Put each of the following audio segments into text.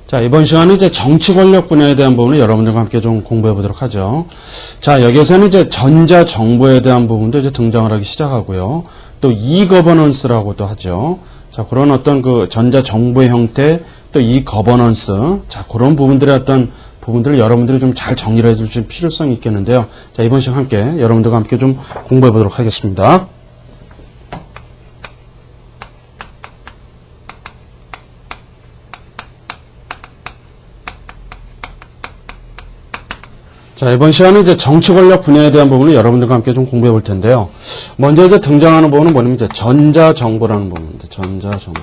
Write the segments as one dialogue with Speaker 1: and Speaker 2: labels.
Speaker 1: 자, 이번 시간은 이제 정치 권력 분야에 대한 부분을 여러분들과 함께 좀 공부해 보도록 하죠. 자, 여기에서는 이제 전자 정보에 대한 부분도 이제 등장을 하기 시작하고요. 또 이거버넌스라고도 하죠. 자, 그런 어떤 그 전자 정보의 형태, 또 이거버넌스, 자, 그런 부분들의 어떤 부분들을 여러분들이 좀 잘 정리를 해줄 필요성이 있겠는데요. 자, 이번 시간 함께 여러분들과 함께 좀 공부해 보도록 하겠습니다. 자, 이번 시간은 이제 정치 권력 분야에 대한 부분을 여러분들과 함께 좀 공부해 볼 텐데요. 먼저 이제 등장하는 부분은 뭐냐면 이제 전자정보라는 부분입니다. 전자정보.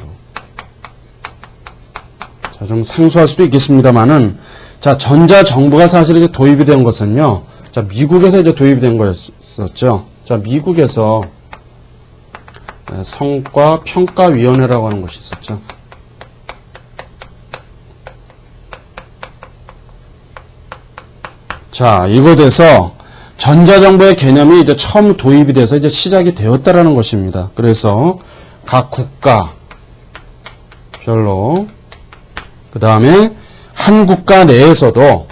Speaker 1: 자, 좀 생소할 수도 있겠습니다만은, 자, 전자정보가 사실 이제 도입이 된 것은요, 자, 미국에서 이제 도입이 된 거였었죠. 자, 미국에서 성과평가위원회라고 하는 것이 있었죠. 자, 이곳에서 전자정보의 개념이 이제 처음 도입이 돼서 이제 시작이 되었다라는 것입니다. 그래서 각 국가별로, 그 다음에 한 국가 내에서도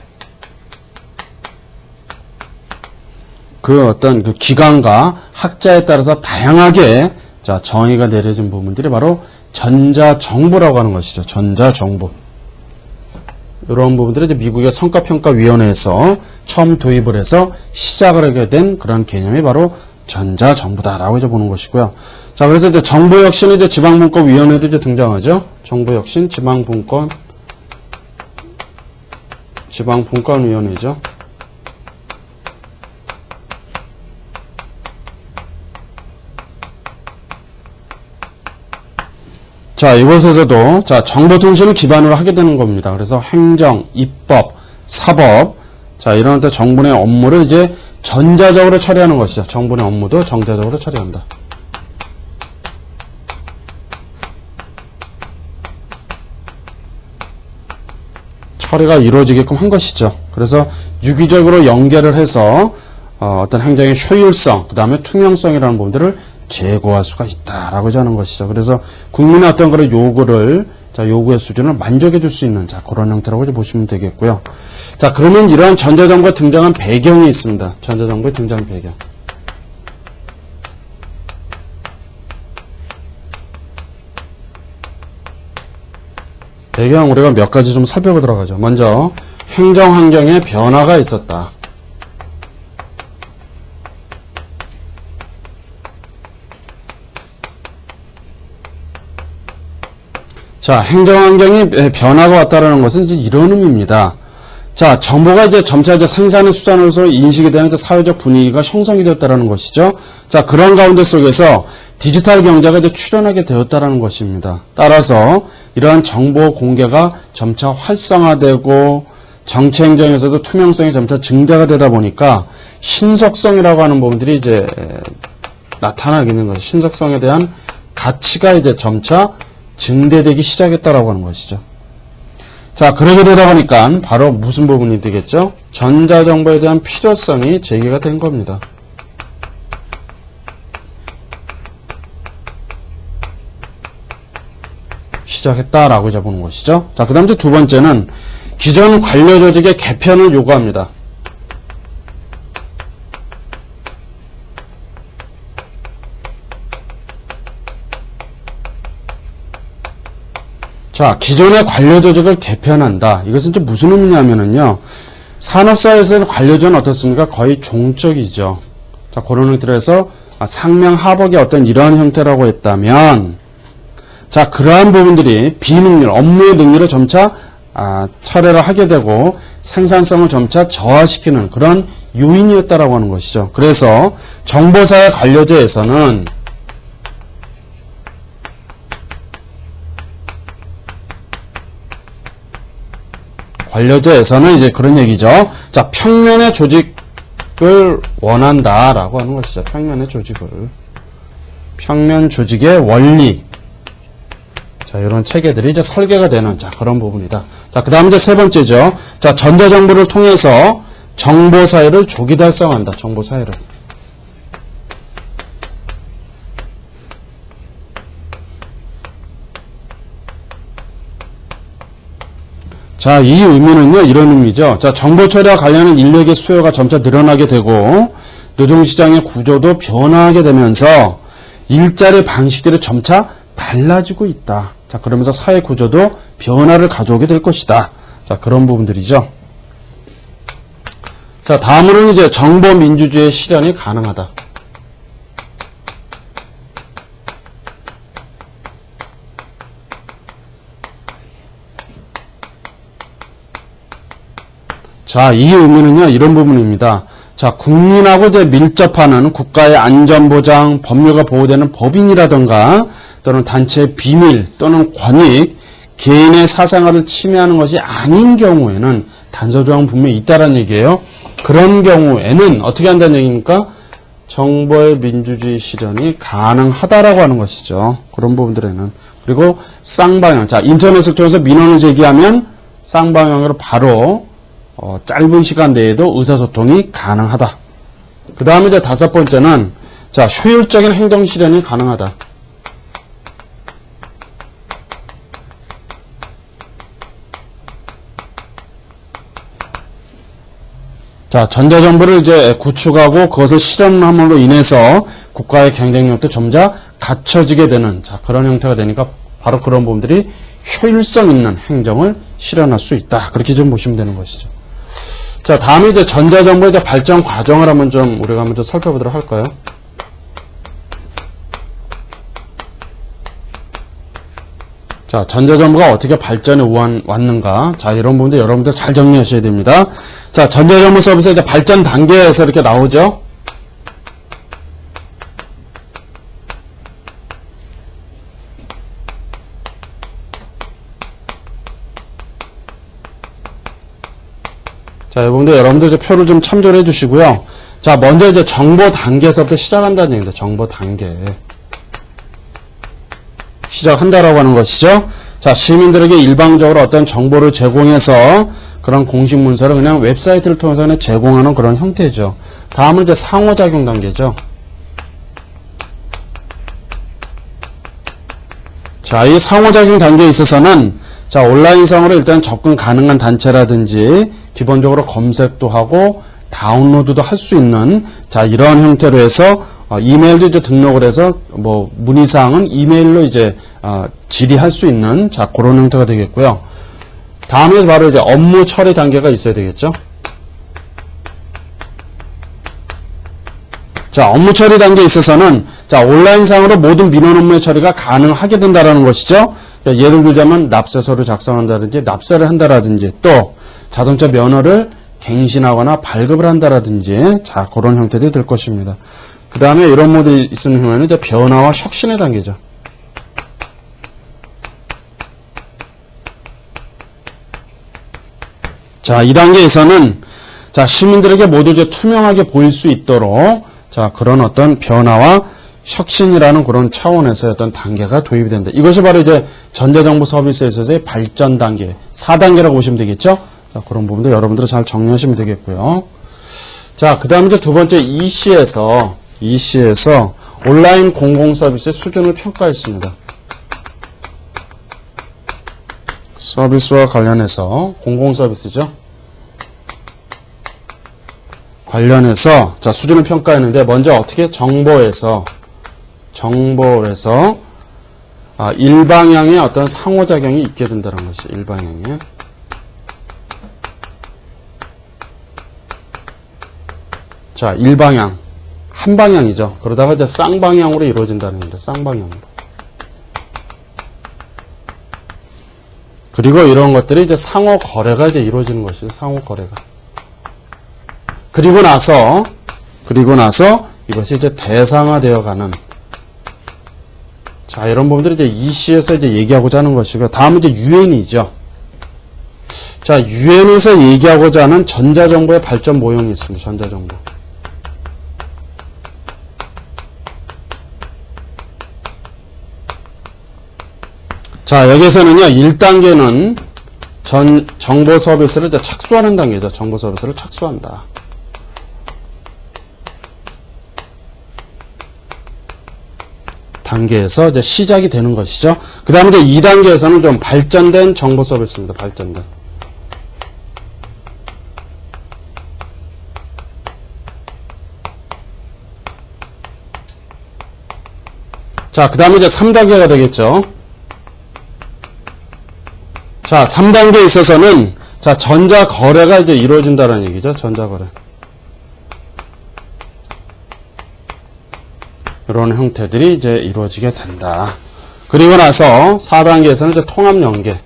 Speaker 1: 그 어떤 그 기관과 학자에 따라서 다양하게 자, 정의가 내려진 부분들이 바로 전자정보라고 하는 것이죠. 전자정보. 이런 부분들이 이제 미국의 성과평가위원회에서 처음 도입을 해서 시작을 하게 된 그런 개념이 바로 전자정보다라고 이제 보는 것이고요. 자, 그래서 이제 정보혁신 이제 지방분권위원회도 이제 등장하죠. 정보혁신 지방분권위원회죠. 자, 이곳에서도, 자, 정보통신을 기반으로 하게 되는 겁니다. 그래서 행정, 입법, 사법, 자, 이런 어떤 정부의 업무를 이제 전자적으로 처리하는 것이죠. 정부의 업무도 전자적으로 처리한다. 처리가 이루어지게끔 한 것이죠. 그래서 유기적으로 연결을 해서, 어떤 행정의 효율성, 그 다음에 투명성이라는 부분들을 제고할 수가 있다라고 하는 것이죠. 그래서 국민의 어떤 그런 요구를, 자, 요구의 수준을 만족해 줄 수 있는, 자, 그런 형태라고 이제 보시면 되겠고요. 자, 그러면 이러한 전자정보가 등장한 배경이 있습니다. 전자정보의 등장 배경. 배경 우리가 몇 가지 좀 살펴보도록 하죠. 먼저, 행정 환경에 변화가 있었다. 자, 행정환경이 변화가 왔다라는 것은 이제 이런 의미입니다. 자, 정보가 이제 점차 이제 생산의 수단으로서 인식이 되는 사회적 분위기가 형성이 되었다라는 것이죠. 자, 그런 가운데 속에서 디지털 경제가 이제 출현하게 되었다라는 것입니다. 따라서 이러한 정보 공개가 점차 활성화되고 정치 행정에서도 투명성이 점차 증대가 되다 보니까 신속성이라고 하는 부분들이 이제 나타나게 되는 것이죠. 신속성에 대한 가치가 이제 점차 증대되기 시작했다라고 하는 것이죠. 자, 그러게 되다 보니까 바로 무슨 부분이 되겠죠? 전자정보에 대한 필요성이 제기가 된 겁니다. 시작했다라고 이제 보는 것이죠. 자, 그 다음 이제 두 번째는 기존 관료 조직의 개편을 요구합니다. 자, 기존의 관료 조직을 개편한다. 이것은 좀 무슨 의미냐면요. 산업사회에서의 관료조는 어떻습니까? 거의 종적이죠. 자, 그런 형태로서 상명하복의 어떤 이러한 형태라고 했다면, 자, 그러한 부분들이 비능률, 업무의 능률을 점차 철회를 하게 되고 생산성을 점차 저하시키는 그런 요인이었다라고 하는 것이죠. 그래서 정보사회 관료제에서는 관료제에서는 이제 그런 얘기죠. 자, 평면의 조직을 원한다라고 하는 것이죠. 평면의 조직을. 평면 조직의 원리. 자, 이런 체계들이 이제 설계가 되는, 자, 그런 부분이다. 자, 그 다음 이제 세 번째죠. 자, 전자정보를 통해서 정보사회를 조기 달성한다. 정보사회를. 자, 이 의미는요, 이런 의미죠. 자, 정보 처리와 관련한 인력의 수요가 점차 늘어나게 되고, 노동시장의 구조도 변화하게 되면서, 일자리 방식들이 점차 달라지고 있다. 자, 그러면서 사회 구조도 변화를 가져오게 될 것이다. 자, 그런 부분들이죠. 자, 다음으로는 이제 정보민주주의 실현이 가능하다. 자, 이 의미는요, 이런 부분입니다. 자, 국민하고 이제 밀접하는 국가의 안전보장, 법률과 보호되는 법인이라든가, 또는 단체의 비밀, 또는 권익, 개인의 사생활을 침해하는 것이 아닌 경우에는 단서조항은 분명히 있다는 얘기예요. 그런 경우에는 어떻게 한다는 얘기입니까? 정보의 민주주의 실현이 가능하다라고 하는 것이죠. 그런 부분들에는. 그리고 쌍방향. 자, 인터넷을 통해서 민원을 제기하면 쌍방향으로 바로 짧은 시간 내에도 의사소통이 가능하다. 그 다음에 이제 다섯 번째는, 자, 효율적인 행정 실현이 가능하다. 자, 전자정보를 이제 구축하고 그것을 실현함으로 인해서 국가의 경쟁력도 점차 갖춰지게 되는, 자, 그런 형태가 되니까 바로 그런 부분들이 효율성 있는 행정을 실현할 수 있다. 그렇게 좀 보시면 되는 것이죠. 자, 다음에 이제 전자정보의 이제 발전 과정을 한번 좀 우리가 한번 좀 살펴보도록 할까요? 자, 전자정보가 어떻게 발전해 왔는가. 자, 이런 부분들 여러분들 잘 정리하셔야 됩니다. 자, 전자정보 서비스 이제 발전 단계에서 이렇게 나오죠. 자, 여러분들 이제 표를 좀 참조를 해주시고요. 자, 먼저 이제 정보 단계에서부터 시작한다는 얘기입니다. 정보 단계. 시작한다라고 하는 것이죠. 자, 시민들에게 일방적으로 어떤 정보를 제공해서 그런 공식 문서를 그냥 웹사이트를 통해서 그냥 제공하는 그런 형태죠. 다음은 이제 상호작용 단계죠. 자, 이 상호작용 단계에 있어서는 자, 온라인상으로 일단 접근 가능한 단체라든지 기본적으로 검색도 하고 다운로드도 할 수 있는 자, 이런 형태로 해서 이메일도 이제 등록을 해서 뭐 문의사항은 이메일로 이제 질의할 수 있는 자, 그런 형태가 되겠고요. 다음에 바로 이제 업무 처리 단계가 있어야 되겠죠. 자, 업무 처리 단계에 있어서는 자, 온라인상으로 모든 민원 업무의 처리가 가능하게 된다라는 것이죠. 자, 예를 들자면 납세서를 작성한다든지 납세를 한다라든지 또 자동차 면허를 갱신하거나 발급을 한다라든지 자, 그런 형태들이 될 것입니다. 그 다음에 이런 모델이 있는 경우에는 이제 변화와 혁신의 단계죠. 자, 이 단계에서는 자, 시민들에게 모두 이제 투명하게 보일 수 있도록 자, 그런 어떤 변화와 혁신이라는 그런 차원에서의 어떤 단계가 도입이 된다. 이것이 바로 이제 전자정보 서비스에 있어서의 발전 단계, 4단계라고 보시면 되겠죠? 자, 그런 부분도 여러분들은 잘 정리하시면 되겠고요. 자, 그 다음에 이제 두 번째 EC에서 온라인 공공 서비스의 수준을 평가했습니다. 서비스와 관련해서 공공 서비스죠. 관련해서 자, 수준을 평가했는데 먼저 어떻게 정보에서 일방향의 어떤 상호작용이 있게 된다는 것이 일방향에. 자, 일방향, 한 방향이죠. 그러다가 이제 쌍방향으로 이루어진다는 겁니다. 쌍방향으로. 그리고 이런 것들이 이제 상호 거래가 이제 이루어지는 것이죠. 상호 거래가. 그리고 나서 이것이 이제 대상화되어 가는. 자, 이런 부분들이 이제 EC에서 이제 얘기하고자 하는 것이고, 다음은 이제 UN이죠. 자, UN에서 얘기하고자 하는 전자정보의 발전 모형이 있습니다. 전자정보. 자, 여기서는요, 1단계는 정보 서비스를 이제 착수하는 단계죠. 정보 서비스를 착수한다. 단계에서 이제 시작이 되는 것이죠. 그 다음에 이제 2단계에서는 좀 발전된 정보 서비스입니다. 발전된. 자, 그 다음에 이제 3단계가 되겠죠. 자, 3단계에 있어서는, 자, 전자거래가 이제 이루어진다는 얘기죠. 전자거래. 이런 형태들이 이제 이루어지게 된다. 그리고 나서 4단계에서는 이제 통합연계.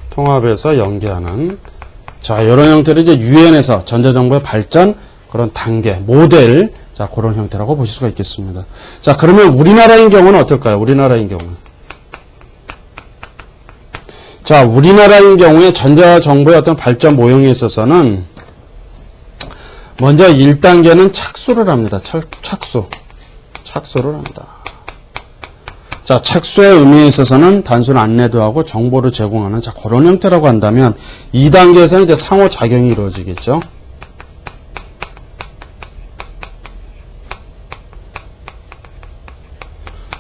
Speaker 1: 통합해서 연계하는. 자, 이런 형태를 이제 유엔에서 전자정보의 발전, 그런 단계, 모델, 자, 그런 형태라고 보실 수가 있겠습니다. 자, 그러면 우리나라인 경우는 어떨까요? 우리나라인 경우. 자, 우리나라인 경우에 전자정보의 어떤 발전 모형에 있어서는 먼저 1단계는 착수를 합니다. 착수를 합니다. 자, 착수의 의미에 있어서는 단순 안내도 하고 정보를 제공하는, 자, 그런 형태라고 한다면 2단계에서는 이제 상호작용이 이루어지겠죠.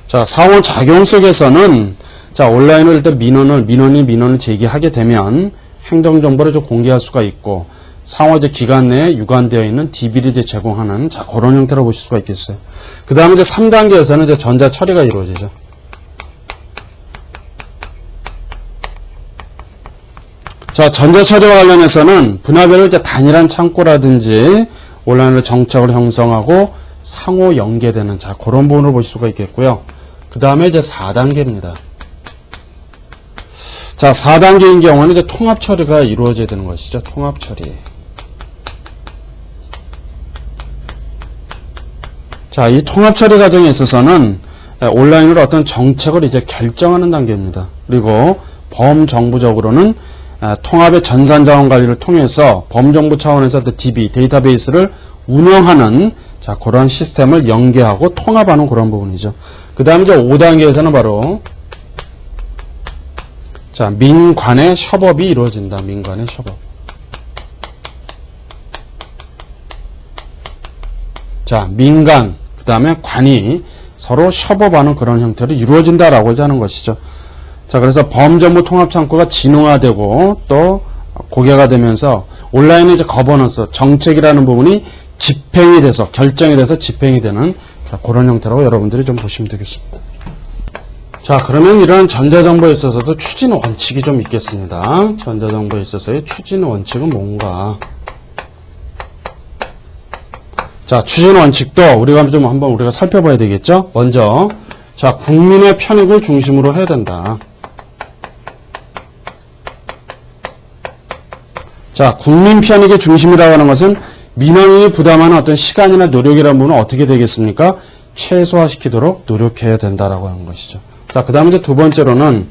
Speaker 1: 자, 상호작용 속에서는, 자, 온라인으로 일단 민원을 제기하게 되면 행정정보를 좀 공개할 수가 있고, 상호제 기간 내에 유관되어 있는 DB를 이제 제공하는, 자, 그런 형태로 보실 수가 있겠어요. 그 다음에 이제 3단계에서는 이제 전자 처리가 이루어지죠. 자, 전자 처리와 관련해서는 분야별로 이제 단일한 창고라든지 온라인으로 정책을 형성하고 상호 연계되는, 자, 그런 부분을 보실 수가 있겠고요. 그 다음에 이제 4단계입니다. 자, 4단계인 경우는 이제 통합 처리가 이루어져야 되는 것이죠. 통합 처리. 자, 이 통합 처리 과정에 있어서는 온라인으로 어떤 정책을 이제 결정하는 단계입니다. 그리고 범정부적으로는 통합의 전산자원 관리를 통해서 범정부 차원에서 DB, 데이터베이스를 운영하는, 자, 그런 시스템을 연계하고 통합하는 그런 부분이죠. 그 다음에 이제 5단계에서는 바로, 자, 민관의 협업이 이루어진다. 민관의 협업. 자, 민간, 그 다음에 관이 서로 협업하는 그런 형태로 이루어진다라고 하는 것이죠. 자, 그래서 범정부 통합창구가 진화되고 또 고개가 되면서 온라인의 이제 거버넌스, 정책이라는 부분이 집행이 돼서, 결정이 돼서 집행이 되는, 자, 그런 형태라고 여러분들이 좀 보시면 되겠습니다. 자, 그러면 이런 전자정보에 있어서도 추진 원칙이 좀 있겠습니다. 전자정보에 있어서의 추진 원칙은 뭔가? 자, 추진 원칙도 우리가 좀 한번 우리가 살펴봐야 되겠죠? 먼저, 자, 국민의 편익을 중심으로 해야 된다. 자, 국민 편익의 중심이라고 하는 것은 민원인이 부담하는 어떤 시간이나 노력이라는 부분은 어떻게 되겠습니까? 최소화시키도록 노력해야 된다라고 하는 것이죠. 자, 그 다음에 이제 두 번째로는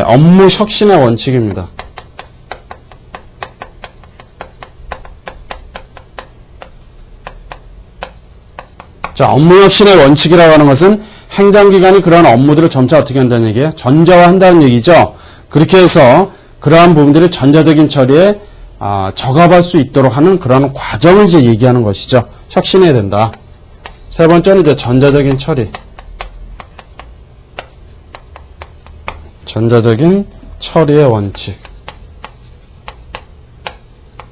Speaker 1: 업무 혁신의 원칙입니다. 자, 업무 혁신의 원칙이라고 하는 것은 행정기관이 그러한 업무들을 점차 어떻게 한다는 얘기예요? 전자화한다는 얘기죠. 그렇게 해서 그러한 부분들이 전자적인 처리에 적합할 수 있도록 하는 그러한 과정을 이제 얘기하는 것이죠. 혁신해야 된다. 세 번째는 이제 전자적인 처리. 전자적인 처리의 원칙.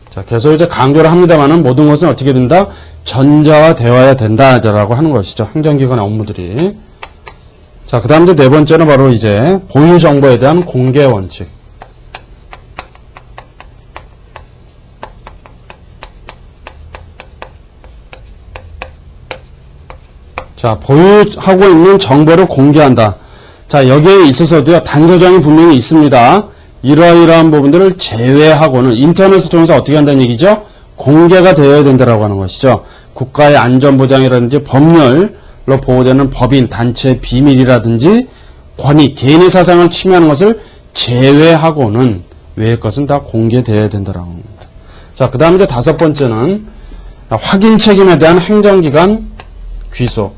Speaker 1: 자, 계속 이제 강조를 합니다만은 모든 것은 어떻게 된다? 전자화되어야 된다라고 하는 것이죠. 행정기관의 업무들이. 자, 그 다음 이제 네 번째는 바로 이제 보유 정보에 대한 공개 원칙. 자, 보유하고 있는 정보를 공개한다. 자, 여기에 있어서도요, 단서점이 분명히 있습니다. 이러이러한 부분들을 제외하고는 인터넷을 통해서 어떻게 한다는 얘기죠? 공개가 되어야 된다라고 하는 것이죠. 국가의 안전보장이라든지 법률로 보호되는 법인, 단체 비밀이라든지 권익, 개인의 사상을 침해하는 것을 제외하고는 외의 것은 다 공개되어야 된다라고 합니다. 자, 그 다음 이제 다섯 번째는 확인 책임에 대한 행정기관 귀속.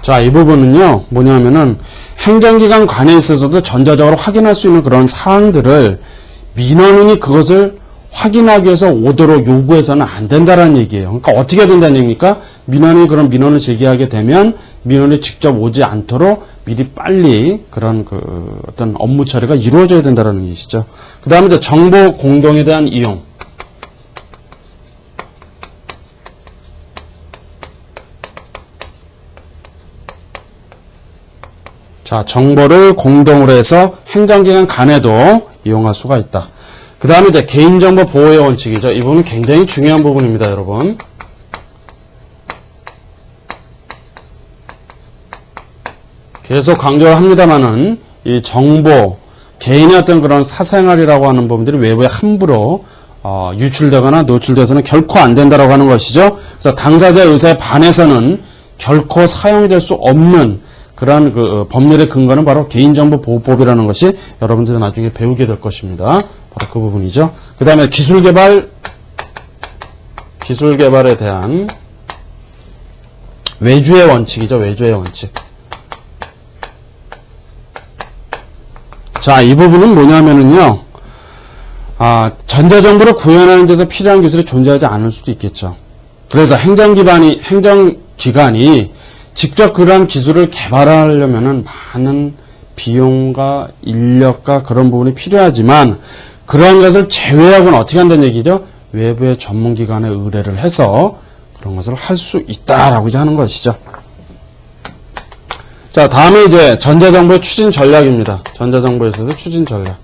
Speaker 1: 자, 이 부분은요, 뭐냐면은, 행정기관 관에 있어서도 전자적으로 확인할 수 있는 그런 사항들을 민원인이 그것을 확인하기 위해서 오도록 요구해서는 안 된다라는 얘기예요. 그러니까 어떻게 된다는 얘기입니까? 민원이 그런 민원을 제기하게 되면 민원이 직접 오지 않도록 미리 빨리 그런 어떤 업무 처리가 이루어져야 된다라는 얘기시죠. 그 다음에 이제 정보 공동에 대한 이용. 자, 정보를 공동으로 해서 행정기관 간에도 이용할 수가 있다. 그 다음에 이제 개인정보 보호의 원칙이죠. 이 부분은 굉장히 중요한 부분입니다, 여러분. 계속 강조를 합니다만은 이 정보, 개인의 어떤 그런 사생활이라고 하는 부분들이 외부에 함부로 유출되거나 노출돼서는 결코 안 된다라고 하는 것이죠. 그래서 당사자의 의사에 반해서는 결코 사용될 수 없는 그러한 법률의 근거는 바로 개인정보보호법이라는 것이 여러분들이 나중에 배우게 될 것입니다. 바로 그 부분이죠. 그 다음에 기술개발에 대한 외주의 원칙이죠. 외주의 원칙. 자, 이 부분은 뭐냐면은요, 전자정보를 구현하는 데서 필요한 기술이 존재하지 않을 수도 있겠죠. 그래서 행정기관이 직접 그러한 기술을 개발하려면은 많은 비용과 인력과 그런 부분이 필요하지만 그러한 것을 제외하고는 어떻게 한다는 얘기죠? 외부의 전문기관에 의뢰를 해서 그런 것을 할 수 있다라고 이제 하는 것이죠. 자, 다음에 이제 전자정보의 추진 전략입니다. 전자정보에 있어서 추진 전략.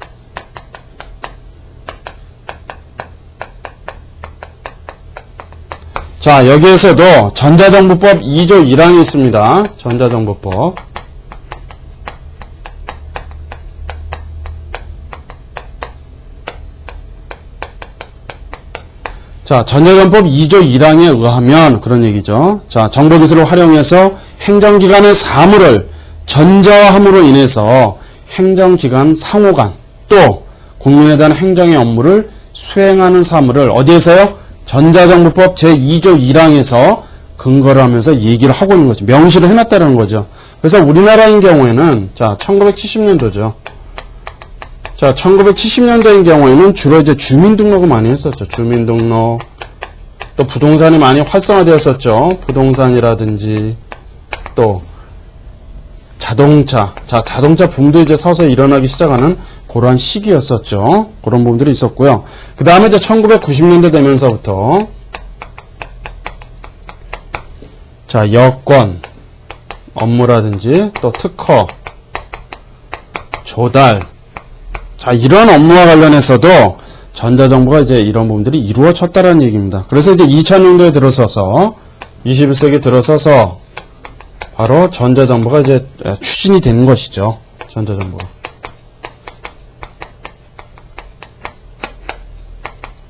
Speaker 1: 자, 여기에서도 전자정보법 2조 1항이 있습니다. 전자정보법. 자, 전자정보법 2조 1항에 의하면 그런 얘기죠. 자, 정보기술을 활용해서 행정기관의 사무를 전자화함으로 인해서 행정기관 상호 간 또 국민에 대한 행정의 업무를 수행하는 사무를 어디에서요? 전자정보법 제2조 1항에서 근거를 하면서 얘기를 하고 있는 거죠. 명시를 해놨다는 거죠. 그래서 우리나라인 경우에는 자, 1970년도죠. 자, 1970년도인 경우에는 주로 이제 주민등록을 많이 했었죠. 주민등록. 또 부동산이 많이 활성화되었었죠. 부동산이라든지 또 자동차. 자, 자동차 붐도 이제 서서히 일어나기 시작하는 그러한 시기였었죠. 그런 부분들이 있었고요. 그 다음에 이제 1990년대 되면서부터 자, 여권, 업무라든지 또 특허, 조달. 자, 이런 업무와 관련해서도 전자정보가 이제 이런 부분들이 이루어졌다는 얘기입니다. 그래서 이제 2000년도에 들어서서 21세기 들어서서 바로 전자정보가 이제 추진이 되는 것이죠. 전자정보가.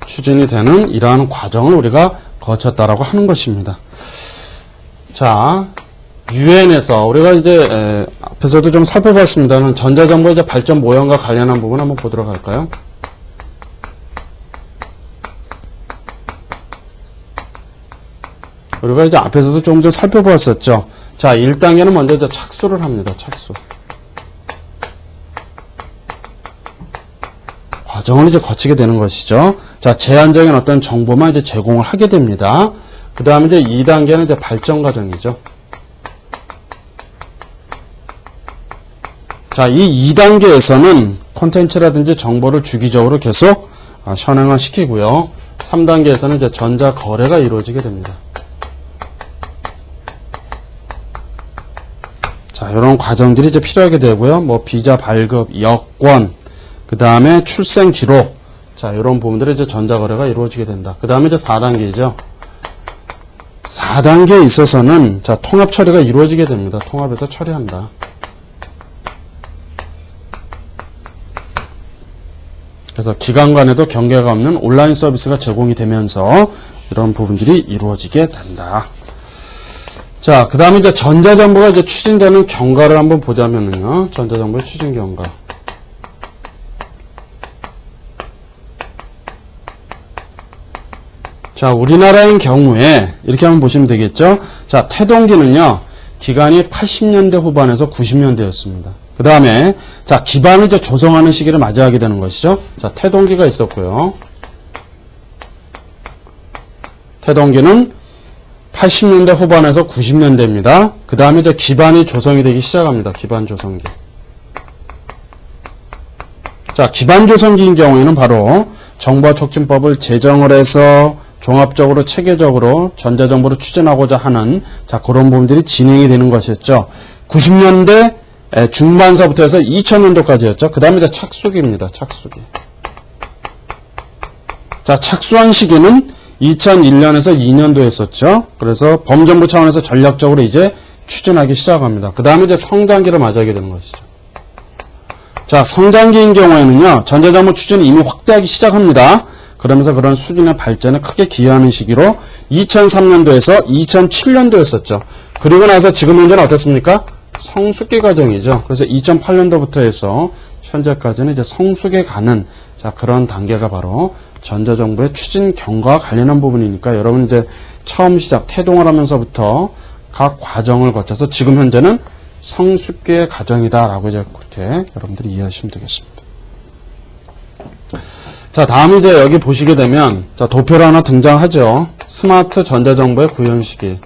Speaker 1: 추진이 되는 이러한 과정을 우리가 거쳤다라고 하는 것입니다. 자, 유엔에서 우리가 이제 앞에서도 좀 살펴봤습니다는 전자정보 이제 발전 모형과 관련한 부분 한번 보도록 할까요? 우리가 이제 앞에서도 조금 전 살펴보았었죠. 자, 1단계는 먼저 이제 착수를 합니다. 착수. 과정을 이제 거치게 되는 것이죠. 자, 제한적인 어떤 정보만 이제 제공을 하게 됩니다. 그 다음에 이제 2단계는 이제 발전 과정이죠. 자, 이 2단계에서는 콘텐츠라든지 정보를 주기적으로 계속 현행화 시키고요. 3단계에서는 이제 전자 거래가 이루어지게 됩니다. 자, 이런 과정들이 이제 필요하게 되고요. 뭐 비자 발급, 여권, 그 다음에 출생 기록, 자, 이런 부분들이 이제 전자 거래가 이루어지게 된다. 그 다음에 이제 4단계이죠. 4단계에 있어서는 자, 통합 처리가 이루어지게 됩니다. 통합해서 처리한다. 그래서 기관 간에도 경계가 없는 온라인 서비스가 제공이 되면서 이런 부분들이 이루어지게 된다. 자, 그 다음에 이제 전자정보가 이제 추진되는 경과를 한번 보자면요. 전자정보의 추진 경과. 자, 우리나라인 경우에 이렇게 한번 보시면 되겠죠. 자, 태동기는요, 기간이 80년대 후반에서 90년대였습니다. 그 다음에, 자, 기반을 이제 조성하는 시기를 맞이하게 되는 것이죠. 자, 태동기가 있었고요. 태동기는 80년대 후반에서 90년대입니다. 그 다음에 이제 기반이 조성이 되기 시작합니다. 기반 조성기. 자, 기반 조성기인 경우에는 바로 정보화 촉진법을 제정을 해서 종합적으로 체계적으로 전자정보를 추진하고자 하는 그런 부분들이 진행이 되는 것이었죠. 90년대 중반서부터 해서 2000년도까지였죠. 그 다음에 이제 착수기입니다. 착수기. 자, 착수한 시기는 2001년에서 2년도였었죠. 그래서 범정부 차원에서 전략적으로 이제 추진하기 시작합니다. 그 다음에 이제 성장기를 맞이하게 되는 것이죠. 자, 성장기인 경우에는요, 전자정보 추진이 이미 확대하기 시작합니다. 그러면서 그런 수준의 발전에 크게 기여하는 시기로 2003년도에서 2007년도였었죠. 그리고 나서 지금 현재는 어떻습니까? 성숙기 과정이죠. 그래서 2008년도부터 해서 현재까지는 이제 성숙에 가는 그런 단계가 바로 전자정보의 추진 경과와 관련한 부분이니까 여러분 이제 처음 시작 태동을 하면서부터 각 과정을 거쳐서 지금 현재는 성숙기의 과정이다라고 이제 그렇게 여러분들이 이해하시면 되겠습니다. 자, 다음 이제 여기 보시게 되면 도표로 하나 등장하죠. 스마트 전자정보의 구현 시기.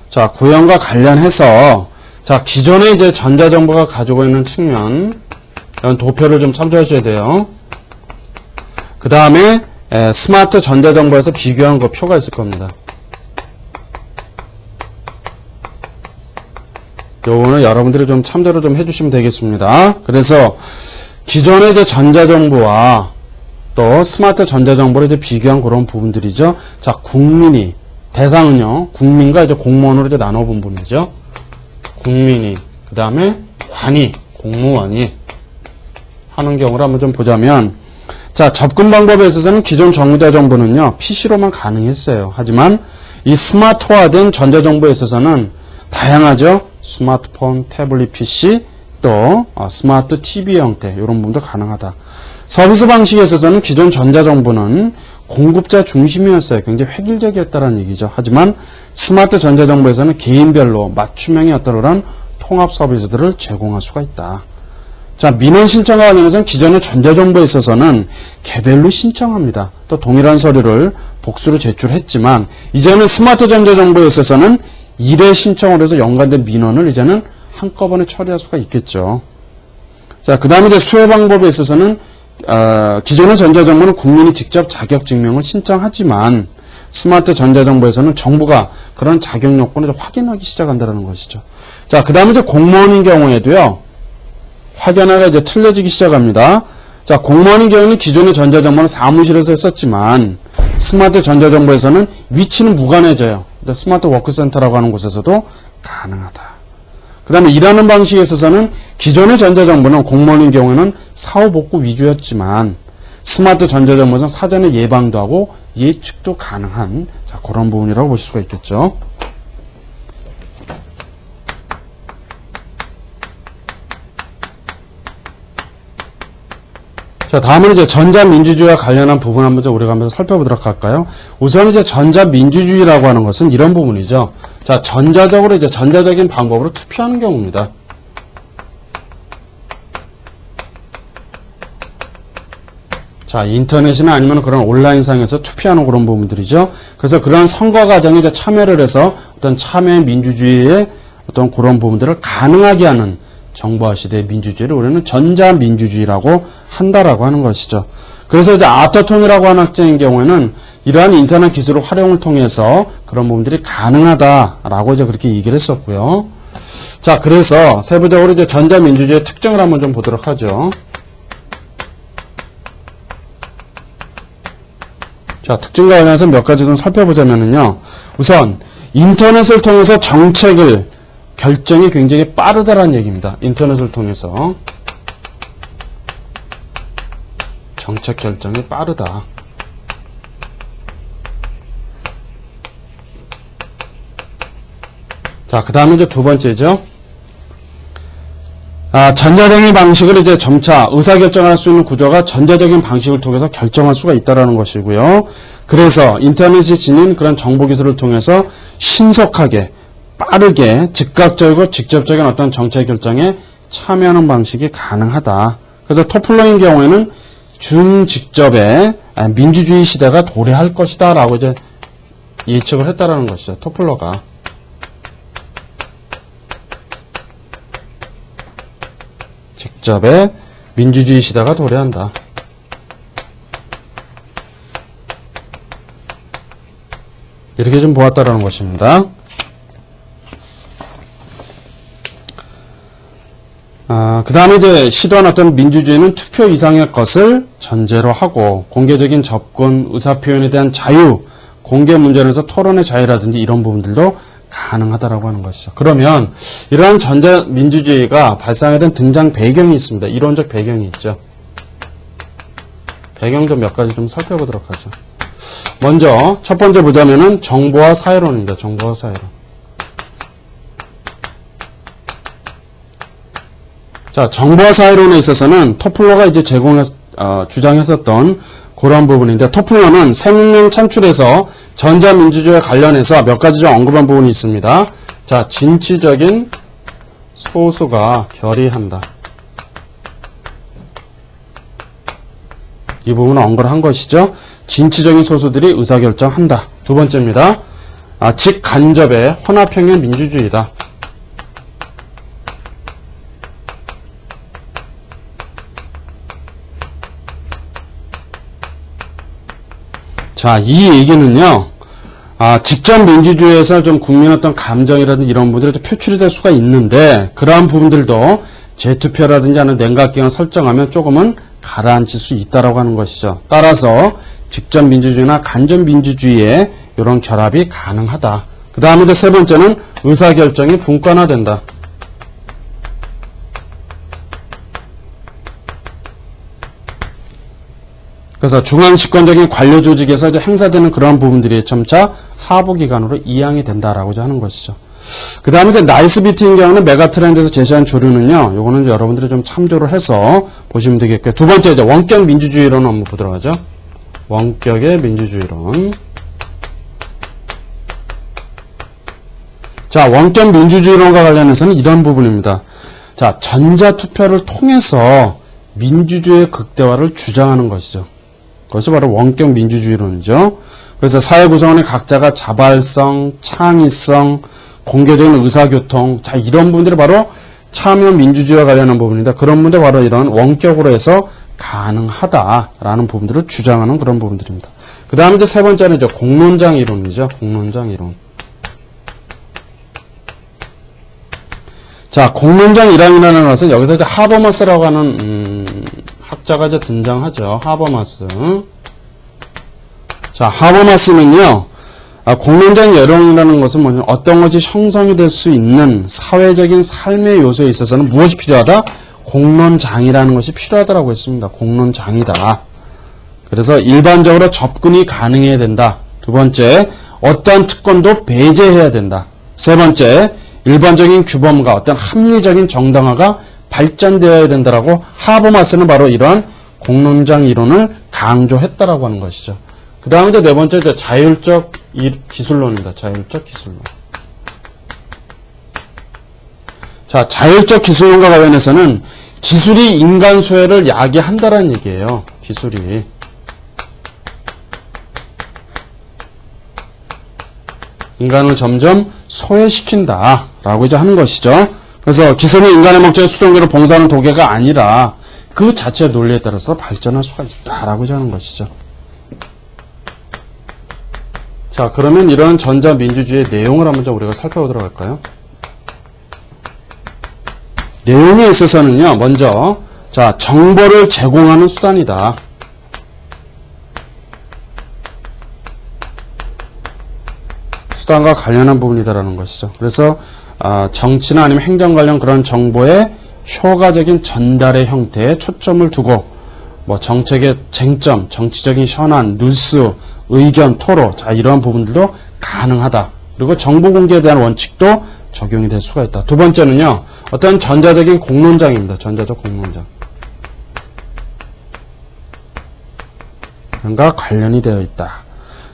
Speaker 1: 자, 구현과 관련해서 기존에 이제 전자정보가 가지고 있는 측면 이런 도표를 좀 참조하셔야 돼요. 그 다음에 스마트 전자정보에서 비교한 그 표가 있을 겁니다. 요거는 여러분들이 좀 참조를 좀 해주시면 되겠습니다. 그래서 기존의 이제 전자정보와 또 스마트 전자정보를 이제 비교한 그런 부분들이죠. 자, 국민이 대상은요, 국민과 이제 공무원으로 이제 나눠본 부분이죠. 국민이, 그 다음에 관이, 공무원이 하는 경우를 한번 좀 보자면, 자, 접근 방법에 있어서는 기존 전자정보는요, PC로만 가능했어요. 하지만 이 스마트화된 전자정보에 있어서는 다양하죠. 스마트폰, 태블릿 PC, 또 스마트 TV 형태 이런 부분도 가능하다. 서비스 방식에 있어서는 기존 전자정보는 공급자 중심이었어요. 굉장히 획일적이었다는 얘기죠. 하지만 스마트 전자정보에서는 개인별로 맞춤형의 어떤 그런 통합 서비스들을 제공할 수가 있다. 자, 민원 신청과 관련해서는 기존의 전자정보에 있어서는 개별로 신청합니다. 또 동일한 서류를 복수로 제출했지만 이제는 스마트 전자정보에 있어서는 일회 신청을 해서 연관된 민원을 이제는 한꺼번에 처리할 수가 있겠죠. 자, 그 다음에 이제 수혜 방법에 있어서는 기존의 전자정보는 국민이 직접 자격증명을 신청하지만 스마트 전자정보에서는 정부가 그런 자격 요건을 확인하기 시작한다는 것이죠. 자, 그 다음에 이제 공무원인 경우에도요, 확연하게 이제 틀려지기 시작합니다. 자, 공무원인 경우는 기존의 전자정보는 사무실에서 했었지만 스마트 전자정보에서는 위치는 무관해져요. 스마트 워크센터라고 하는 곳에서도 가능하다. 그 다음에 일하는 방식에 있어서는 기존의 전자정보는 공무원인 경우에는 사후복구 위주였지만 스마트 전자정보에서는 사전에 예방도 하고 예측도 가능한 그런 부분이라고 보실 수가 있겠죠. 자, 다음은 이제 전자민주주의와 관련한 부분 한번 좀 우리가 한번 살펴보도록 할까요? 우선 이제 전자민주주의라고 하는 것은 이런 부분이죠. 자, 전자적으로 이제 전자적인 방법으로 투표하는 경우입니다. 자, 인터넷이나 아니면 그런 온라인상에서 투표하는 그런 부분들이죠. 그래서 그런 선거 과정에 이제 참여를 해서 어떤 참여 민주주의의 어떤 그런 부분들을 가능하게 하는 정보화 시대의 민주주의를 우리는 전자민주주의라고 한다라고 하는 것이죠. 그래서 이제 아터톤이라고 하는 학자인 경우에는 이러한 인터넷 기술을 활용을 통해서 그런 부분들이 가능하다라고 이제 그렇게 얘기를 했었고요. 자, 그래서 세부적으로 이제 전자민주주의의 특징을 한번 좀 보도록 하죠. 자, 특징과 관련해서 몇 가지 좀 살펴보자면요. 우선 인터넷을 통해서 정책을 결정이 굉장히 빠르다라는 얘기입니다. 인터넷을 통해서 정책 결정이 빠르다. 자, 그 다음에 이제 두 번째죠. 전자적인 방식을 이제 점차 의사결정할 수 있는 구조가 전자적인 방식을 통해서 결정할 수가 있다라는 것이고요. 그래서 인터넷이 지닌 그런 정보기술을 통해서 신속하게 빠르게 즉각적이고 직접적인 어떤 정책 결정에 참여하는 방식이 가능하다. 그래서 토플러인 경우에는 준직접의 민주주의 시대가 도래할 것이다 라고 이제 예측을 했다라는 것이죠. 토플러가. 직접의 민주주의 시대가 도래한다. 이렇게 좀 보았다라는 것입니다. 그 다음에 이제 시도한 어떤 민주주의는 투표 이상의 것을 전제로 하고 공개적인 접근, 의사표현에 대한 자유, 공개 문제에서 토론의 자유라든지 이런 부분들도 가능하다라고 하는 것이죠. 그러면 이러한 전자민주주의가 발상에 대한 등장 배경이 있습니다. 이론적 배경이 있죠. 배경 좀 몇 가지 좀 살펴보도록 하죠. 먼저 첫 번째 보자면은 정보화 사회론입니다. 정보화 사회론. 자, 정보화 사회론에 있어서는 토플러가 이제 주장했었던 그런 부분인데, 토플러는 생명 창출에서 전자민주주의와 관련해서 몇 가지 좀 언급한 부분이 있습니다. 자, 진취적인 소수가 결의한다. 이 부분을 언급을 한 것이죠. 진취적인 소수들이 의사결정한다. 두 번째입니다. 직간접의 혼합형의 민주주의다. 자, 이 얘기는요, 직접 민주주의에서 좀 국민의 어떤 감정이라든지 이런 부분들이 좀 표출이 될 수가 있는데, 그러한 부분들도 재투표라든지 하는 냉각기관을 설정하면 조금은 가라앉힐 수 있다라고 하는 것이죠. 따라서 직접 민주주의나 간접 민주주의의 이런 결합이 가능하다. 그 다음에 이제 세 번째는 의사결정이 분권화된다. 그래서 중앙집권적인 관료 조직에서 이제 행사되는 그러한 부분들이 점차 하부기관으로 이양이 된다라고 하는 것이죠. 그 다음에 이제 나이스비티인 경우는 메가트렌드에서 제시한 조류는요, 요거는 여러분들이 좀 참조를 해서 보시면 되겠고요. 두 번째 이제 원격 민주주의론 한번 보도록 하죠. 원격의 민주주의론. 자, 원격 민주주의론과 관련해서는 이런 부분입니다. 자, 전자투표를 통해서 민주주의의 극대화를 주장하는 것이죠. 그것이 바로 원격 민주주의론이죠. 그래서 사회 구성원의 각자가 자발성, 창의성, 공개적인 의사교통, 자, 이런 부분들이 바로 참여 민주주의와 관련한 부분입니다. 그런 부분들이 바로 이런 원격으로 해서 가능하다라는 부분들을 주장하는 그런 부분들입니다. 그 다음에 이제 세 번째는 이제 공론장 이론이죠. 공론장 이론. 자, 공론장 이론이라는 것은 여기서 이제 하버마스라고 하는 학자가 이제 등장하죠. 하버마스. 자, 하버마스는요, 공론장 여론이라는 것은 뭐냐면 어떤 것이 형성이 될 수 있는 사회적인 삶의 요소에 있어서는 무엇이 필요하다? 공론장이라는 것이 필요하다라고 했습니다. 공론장이다. 그래서 일반적으로 접근이 가능해야 된다. 두 번째, 어떠한 특권도 배제해야 된다. 세 번째, 일반적인 규범과 어떤 합리적인 정당화가 발전되어야 된다라고 하버마스는 바로 이러한 공론장 이론을 강조했다라고 하는 것이죠. 그 다음에 이제 네 번째, 이제 자율적 기술론입니다. 자율적 기술론. 자, 자율적 기술론과 관련해서는 기술이 인간 소외를 야기한다라는 얘기예요. 기술이. 인간을 점점 소외시킨다라고 이제 하는 것이죠. 그래서 기술이 인간의 목적의 수동적으로 봉사하는 도구가 아니라 그 자체의 논리에 따라서 발전할 수가 있다라고 이제 하는 것이죠. 자, 그러면 이런 전자민주주의의 내용을 한번 좀 우리가 살펴보도록 할까요? 내용에 있어서는요, 먼저, 자, 정보를 제공하는 수단이다. 수단과 관련한 부분이다라는 것이죠. 그래서, 정치나 아니면 행정 관련 그런 정보의 효과적인 전달의 형태에 초점을 두고, 뭐, 정책의 쟁점, 정치적인 현안, 뉴스, 의견, 토로, 자, 이러한 부분들도 가능하다. 그리고 정보 공개에 대한 원칙도 적용이 될 수가 있다. 두 번째는요, 어떤 전자적인 공론장입니다. 전자적 공론장. 과 관련이 되어 있다.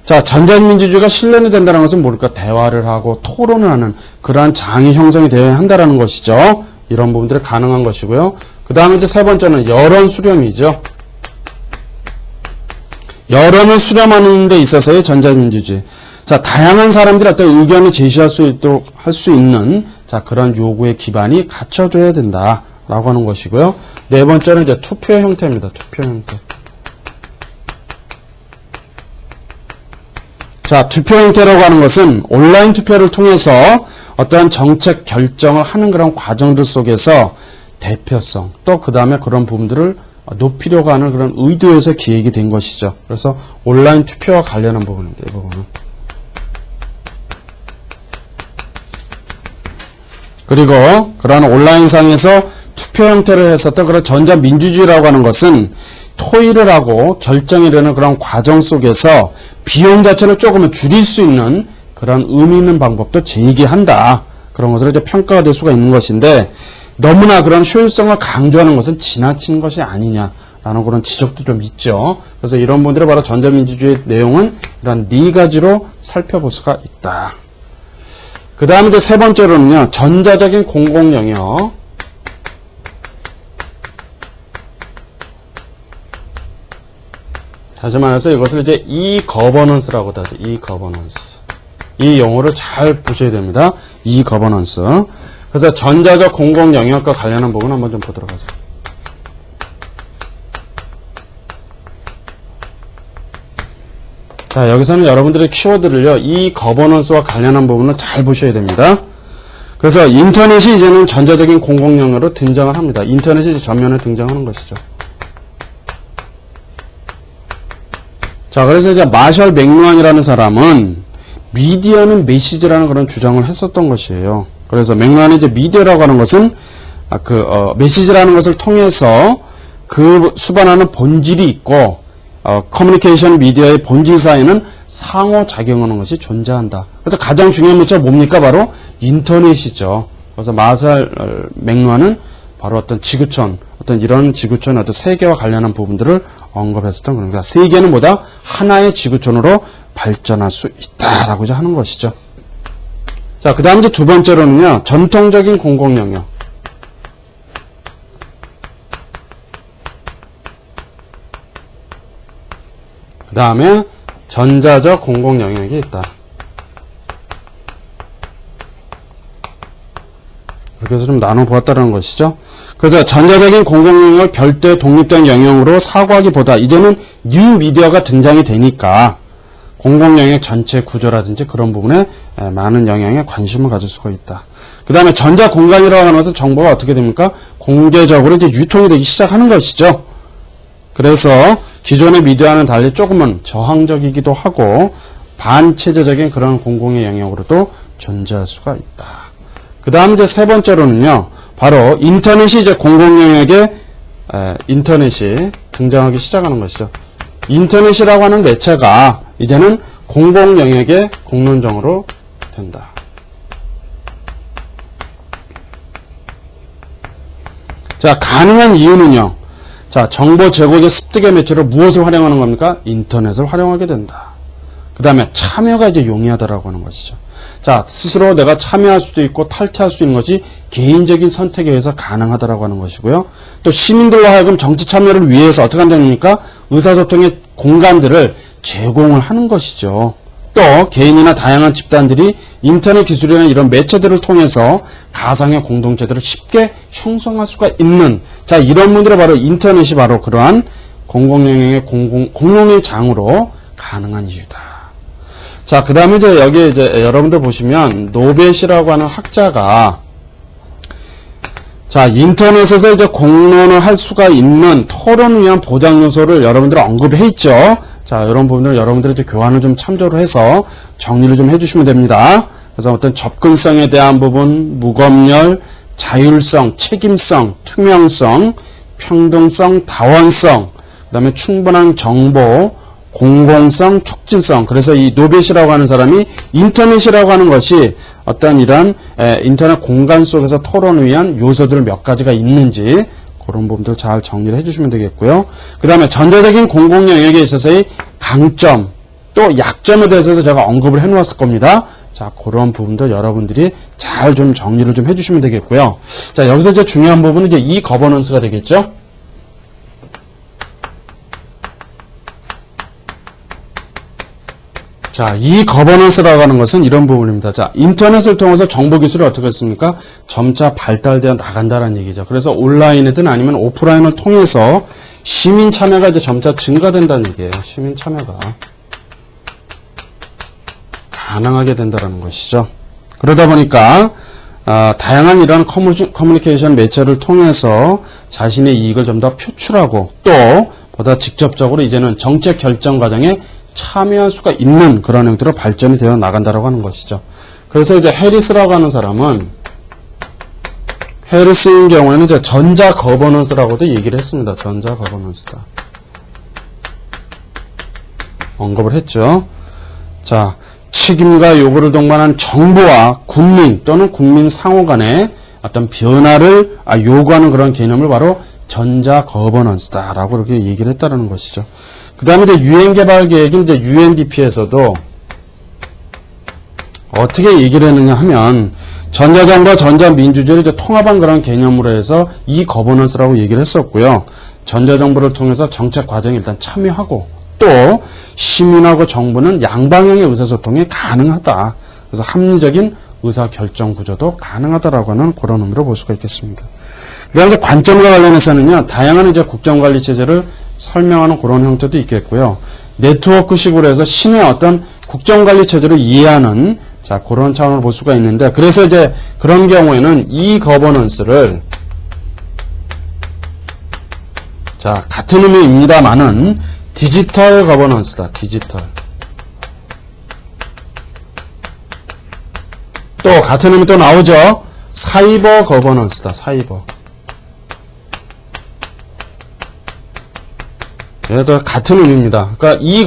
Speaker 1: 자, 전자민주주의가 실현이 된다는 것은 뭘까? 대화를 하고 토론을 하는 그러한 장이 형성이 되어야 한다는 것이죠. 이런 부분들이 가능한 것이고요. 그 다음에 이제 세 번째는 여론 수렴이죠. 여론을 수렴하는 데 있어서의 전자민주주의. 자, 다양한 사람들이 어떤 의견을 제시할 수 있도록 할 수 있는 자, 그런 요구의 기반이 갖춰져야 된다라고 하는 것이고요. 네 번째는 이제 투표 형태입니다. 투표 형태. 자, 투표 형태라고 하는 것은 온라인 투표를 통해서 어떠한 정책 결정을 하는 그런 과정들 속에서 대표성, 또 그 다음에 그런 부분들을 높이려고 하는 그런 의도에서 기획이 된 것이죠. 그래서 온라인 투표와 관련한 부분입니다. 이 부분은. 그리고 그런 온라인상에서 투표 형태를 했었던 그런 전자민주주의라고 하는 것은 토의를 하고 결정이 되는 그런 과정 속에서 비용 자체를 조금은 줄일 수 있는 그런 의미 있는 방법도 제기한다. 그런 것으로 이제 평가가 될 수가 있는 것인데 너무나 그런 효율성을 강조하는 것은 지나친 것이 아니냐라는 그런 지적도 좀 있죠. 그래서 이런 분들의 바로 전자민주주의 내용은 이런 네 가지로 살펴볼 수가 있다. 그 다음에 이제 세 번째로는요, 전자적인 공공영역. 다시 말해서 이것을 이제 E-거버넌스라고도 하죠. E-거버넌스. 이 용어를 잘 보셔야 됩니다. E-거버넌스. 그래서 전자적 공공영역과 관련한 부분 한번 좀 보도록 하죠. 자, 여기서는 여러분들의 키워드를요, E-거버넌스와 관련한 부분을 잘 보셔야 됩니다. 그래서 인터넷이 이제는 전자적인 공공영역으로 등장을 합니다. 인터넷이 이제 전면에 등장하는 것이죠. 자, 그래서 이제 마셜 맥루한이라는 사람은 미디어는 메시지라는 그런 주장을 했었던 것이에요. 그래서 맥루한이 이제 미디어라고 하는 것은 메시지라는 것을 통해서 그 수반하는 본질이 있고 커뮤니케이션 미디어의 본질 사이에는 상호작용하는 것이 존재한다. 그래서 가장 중요한 매체가 뭡니까? 바로 인터넷이죠. 그래서 마셜 맥루한은 바로 어떤 지구촌, 어떤 이런 지구촌, 어떤 세계와 관련한 부분들을 언급했었던 그런 거다. 세계는 뭐다? 하나의 지구촌으로 발전할 수 있다라고 이제 하는 것이죠. 자, 그 다음 이제 두 번째로는요, 전통적인 공공영역. 그 다음에 전자적 공공영역이 있다. 이렇게 해서 좀 나눠보았다는 것이죠. 그래서 전자적인 공공영역을 별도의 독립된 영역으로 사고하기보다 이제는 뉴 미디어가 등장이 되니까 공공영역 전체 구조라든지 그런 부분에 많은 영향에 관심을 가질 수가 있다. 그 다음에 전자공간이라고 하는 것은 정보가 어떻게 됩니까? 공개적으로 이제 유통이 되기 시작하는 것이죠. 그래서 기존의 미디어와는 달리 조금은 저항적이기도 하고 반체제적인 그런 공공의 영역으로도 존재할 수가 있다. 그 다음 이제 세 번째로는요, 바로 인터넷이 이제 공공영역에 인터넷이 등장하기 시작하는 것이죠. 인터넷이라고 하는 매체가 이제는 공공영역의 공론정으로 된다. 자, 가능한 이유는요. 자, 정보 제공의 습득의 매체로 무엇을 활용하는 겁니까? 인터넷을 활용하게 된다. 그 다음에 참여가 이제 용이하다라고 하는 것이죠. 자, 스스로 내가 참여할 수도 있고 탈퇴할 수 있는 것이 개인적인 선택에 의해서 가능하다라고 하는 것이고요. 또 시민들로 하여금 정치 참여를 위해서 어떻게 한다니까? 의사소통의 공간들을 제공을 하는 것이죠. 또 개인이나 다양한 집단들이 인터넷 기술이나 이런 매체들을 통해서 가상의 공동체들을 쉽게 형성할 수가 있는, 자, 이런 분들의 바로 인터넷이 바로 그러한 공공영역의 공론의 장으로 가능한 이유다. 자, 그 다음에 이제 여기 이제 여러분들 보시면 노벳이라고 하는 학자가 자, 인터넷에서 이제 공론을 할 수가 있는 토론을 위한 보장 요소를 여러분들 언급해 있죠. 자, 이런 부분을 여러분들이 이제 교환을 좀 참조를 해서 정리를 좀 해주시면 됩니다. 그래서 어떤 접근성에 대한 부분, 무검열, 자율성, 책임성, 투명성, 평등성, 다원성, 그 다음에 충분한 정보, 공공성, 촉진성. 그래서 이 노벳이라고 하는 사람이 인터넷이라고 하는 것이 어떤 이런 인터넷 공간 속에서 토론을 위한 요소들 몇 가지가 있는지 그런 부분들 잘 정리를 해주시면 되겠고요. 그 다음에 전자적인 공공영역에 있어서의 강점 또 약점에 대해서도 제가 언급을 해놓았을 겁니다. 자, 그런 부분도 여러분들이 잘 좀 정리를 좀 해주시면 되겠고요. 자, 여기서 이제 중요한 부분은 이제 이 거버넌스가 되겠죠. 자, 이 거버넌스라고 하는 것은 이런 부분입니다. 자, 인터넷을 통해서 정보 기술이 어떻게 했습니까? 점차 발달되어 나간다는 얘기죠. 그래서 온라인이든 아니면 오프라인을 통해서 시민 참여가 이제 점차 증가된다는 얘기예요. 시민 참여가 가능하게 된다는 것이죠. 그러다 보니까 다양한 이런 커뮤니케이션 매체를 통해서 자신의 이익을 좀 더 표출하고 또 보다 직접적으로 이제는 정책 결정 과정에 참여할 수가 있는 그런 형태로 발전이 되어 나간다라고 하는 것이죠. 그래서 이제 해리스라고 하는 사람은 해리스인 경우에는 이제 전자 거버넌스라고도 얘기를 했습니다. 전자 거버넌스다. 언급을 했죠. 자, 책임과 요구를 동반한 정부와 국민 또는 국민 상호 간의 어떤 변화를 요구하는 그런 개념을 바로 전자 거버넌스다라고 이렇게 얘기를 했다는 것이죠. 그 다음에 이제 유엔 개발 계획인 이제 UNDP에서도 어떻게 얘기를 했느냐 하면 전자정부와 전자민주주의를 이제 통합한 그런 개념으로 해서 이 거버넌스라고 얘기를 했었고요. 전자정부를 통해서 정책 과정에 일단 참여하고 또 시민하고 정부는 양방향의 의사소통이 가능하다. 그래서 합리적인 의사결정 구조도 가능하다라고 하는 그런 의미로 볼 수가 있겠습니다. 그 다음에 관점과 관련해서는요, 다양한 이제 국정관리 체제를 설명하는 그런 형태도 있겠고요. 네트워크식으로 해서 신의 어떤 국정관리 체제를 이해하는 자, 그런 차원을 볼 수가 있는데, 그래서 이제 그런 경우에는 이 거버넌스를 자, 같은 의미입니다만은 디지털 거버넌스다. 디지털. 또 같은 의미 또 나오죠. 사이버 거버넌스다. 사이버. 얘도 같은 의미입니다. 그러니까 이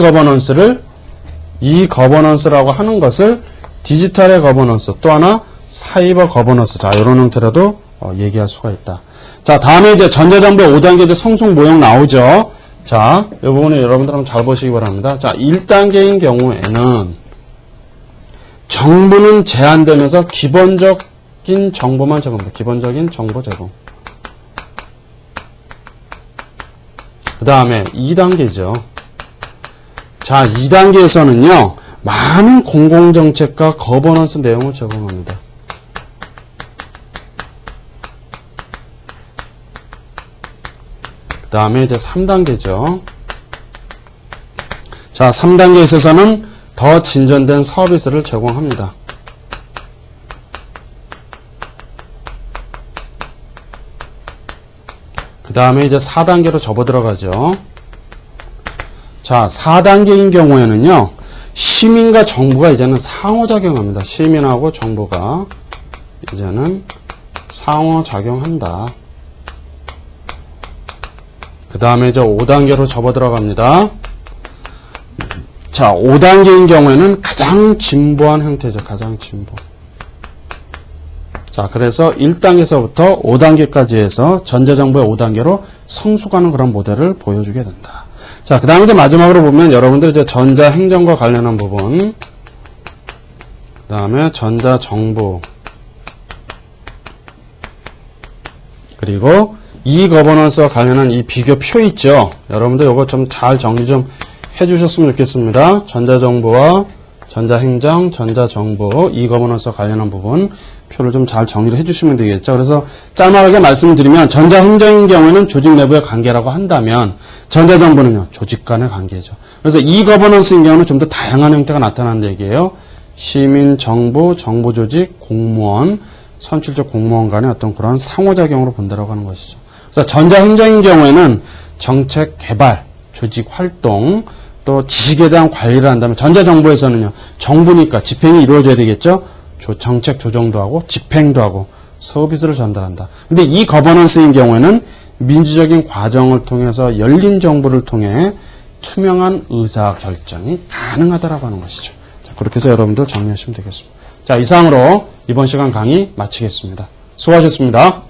Speaker 1: 거버넌스라고 하는 것을 디지털의 거버넌스, 또 하나 사이버 거버넌스. 자, 이런 형태로도 얘기할 수가 있다. 자, 다음에 이제 전자정부 5단계 이제 성숙 모형 나오죠. 자, 이 부분을 여러분들 한번 잘 보시기 바랍니다. 자, 1단계인 경우에는 정부는 제한되면서 기본적인 정보만 제공합니다. 기본적인 정보 제공. 그 다음에 2단계죠. 자, 2단계에서는요, 많은 공공정책과 거버넌스 내용을 제공합니다. 그 다음에 이제 3단계죠. 자, 3단계에 있어서는 더 진전된 서비스를 제공합니다. 그 다음에 이제 4단계로 접어들어가죠. 자, 4단계인 경우에는요, 시민과 정부가 이제는 상호작용합니다. 시민하고 정부가 이제는 상호작용한다. 그 다음에 이제 5단계로 접어들어갑니다. 자, 5단계인 경우에는 가장 진보한 형태죠. 가장 진보. 자, 그래서 1단계에서부터 5단계까지 해서 전자정부의 5단계로 성숙하는 그런 모델을 보여주게 된다. 자, 그 다음에 이제 마지막으로 보면 여러분들 이제 전자행정과 관련한 부분, 그 다음에 전자정부, 그리고 이 거버넌스와 관련한 이 비교표 있죠. 여러분들 이거 좀 잘 정리 좀 해주셨으면 좋겠습니다. 전자정부와 전자행정, 전자정부, 이 거버넌스와 관련한 부분 표를 좀 잘 정리를 해주시면 되겠죠. 그래서 짤막하게 말씀드리면 전자행정인 경우에는 조직 내부의 관계라고 한다면 전자정부는요, 조직 간의 관계죠. 그래서 이 거버넌스인 경우는 좀 더 다양한 형태가 나타나는 얘기예요. 시민, 정부, 정부조직, 공무원, 선출적 공무원 간의 어떤 그런 상호작용으로 본다라고 하는 것이죠. 그래서 전자행정인 경우에는 정책 개발, 조직 활동, 또 지식에 대한 관리를 한다면 전자정부에서는요, 정부니까 집행이 이루어져야 되겠죠. 정책 조정도 하고 집행도 하고 서비스를 전달한다. 근데 이 거버넌스인 경우에는 민주적인 과정을 통해서 열린 정부를 통해 투명한 의사결정이 가능하다라고 하는 것이죠. 자, 그렇게 해서 여러분들 정리하시면 되겠습니다. 자, 이상으로 이번 시간 강의 마치겠습니다. 수고하셨습니다.